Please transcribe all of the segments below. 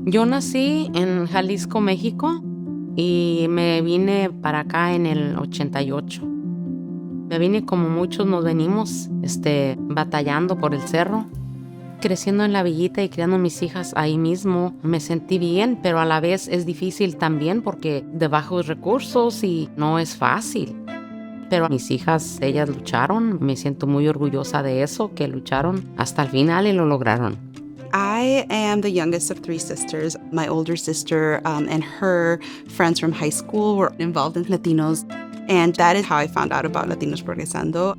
Yo nací en Jalisco, México, y me vine para acá en el 88. Me vine como muchos nos venimos, batallando por el cerro. Creciendo en la villita y criando mis hijas ahí mismo, me sentí bien, pero a la vez es difícil también porque de bajos recursos y no es fácil. Pero mis hijas, ellas lucharon, me siento muy orgullosa de eso, que lucharon hasta el final y lo lograron. I am the youngest of three sisters. My older sister and her friends from high school were involved in Latinos, and that is how I found out about Latinos Progresando.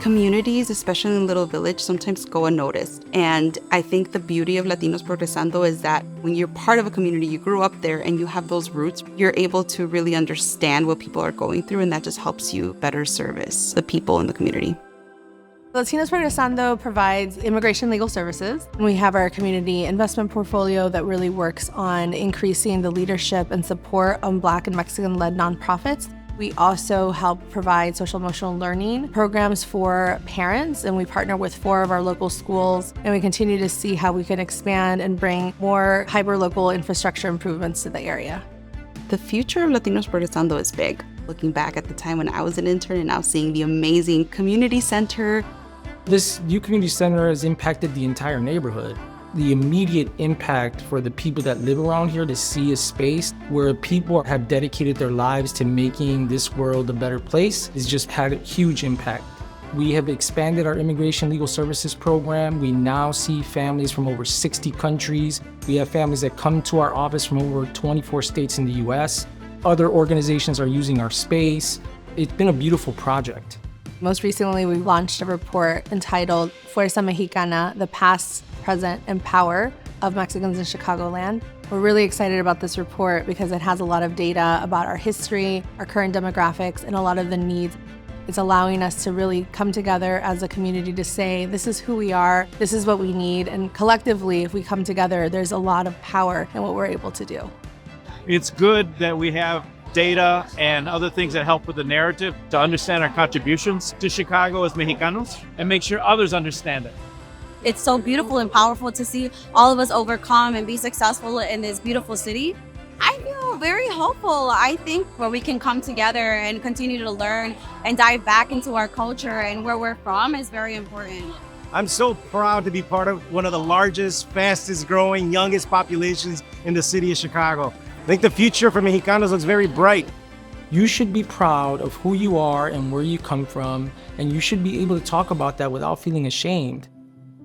Communities, especially in little village, sometimes go unnoticed. And I think the beauty of Latinos Progresando is that when you're part of a community, you grew up there and you have those roots, you're able to really understand what people are going through, and that just helps you better service the people in the community. Latinos Progresando provides immigration legal services. We have our community investment portfolio that really works on increasing the leadership and support of Black and Mexican-led nonprofits. We also help provide social emotional learning programs for parents, and we partner with 4 of our local schools, and we continue to see how we can expand and bring more hyper-local infrastructure improvements to the area. The future of Latinos Progresando is big. Looking back at the time when I was an intern and now seeing the amazing community center. This youth community center has impacted the entire neighborhood. The immediate impact for the people that live around here to see a space where people have dedicated their lives to making this world a better place has just had a huge impact. We have expanded our immigration legal services program. We now see families from over 60 countries. We have families that come to our office from over 24 states in the US. Other organizations are using our space. It's been a beautiful project. Most recently, we launched a report entitled Fuerza Mexicana, the Past, Present, and Power of Mexicans in Chicagoland. We're really excited about this report because it has a lot of data about our history, our current demographics, and a lot of the needs. It's allowing us to really come together as a community to say, this is who we are, this is what we need, and collectively, if we come together, there's a lot of power in what we're able to do. It's good that we have data and other things that help with the narrative to understand our contributions to Chicago as Mexicanos and make sure others understand it. It's so beautiful and powerful to see all of us overcome and be successful in this beautiful city. I feel very hopeful. I think where we can come together and continue to learn and dive back into our culture and where we're from is very important. I'm so proud to be part of one of the largest, fastest growing, youngest populations in the city of Chicago. I think the future for Mexicanos looks very bright. You should be proud of who you are and where you come from, and you should be able to talk about that without feeling ashamed.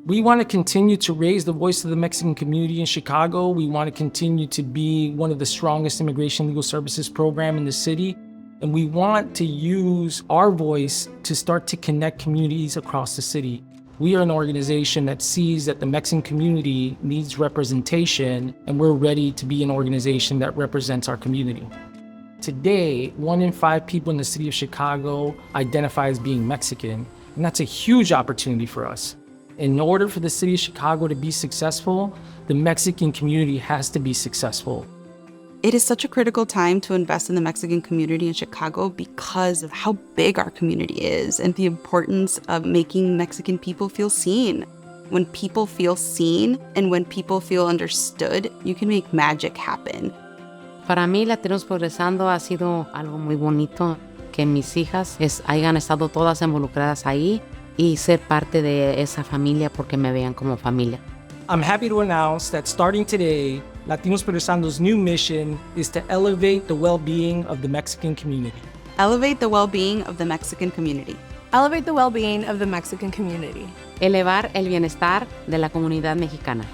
We want to continue to raise the voice of the Mexican community in Chicago. We want to continue to be one of the strongest immigration legal services program in the city. And we want to use our voice to start to connect communities across the city. We are an organization that sees that the Mexican community needs representation, and we're ready to be an organization that represents our community. Today, 1 in 5 people in the city of Chicago identify as being Mexican, and that's a huge opportunity for us. In order for the city of Chicago to be successful, the Mexican community has to be successful. It is such a critical time to invest in the Mexican community in Chicago because of how big our community is and the importance of making Mexican people feel seen. When people feel seen and when people feel understood, you can make magic happen. Para mí, Latinos Progresando ha sido algo muy bonito, que mis hijas hayan estado todas involucradas ahí y ser parte de esa familia porque me vean como familia. I'm happy to announce that starting today, Latinos Progresando's new mission is to elevate the well-being of the Mexican community. Elevate the well-being of the Mexican community. Elevate the well-being of the Mexican community. Elevar el bienestar de la comunidad mexicana.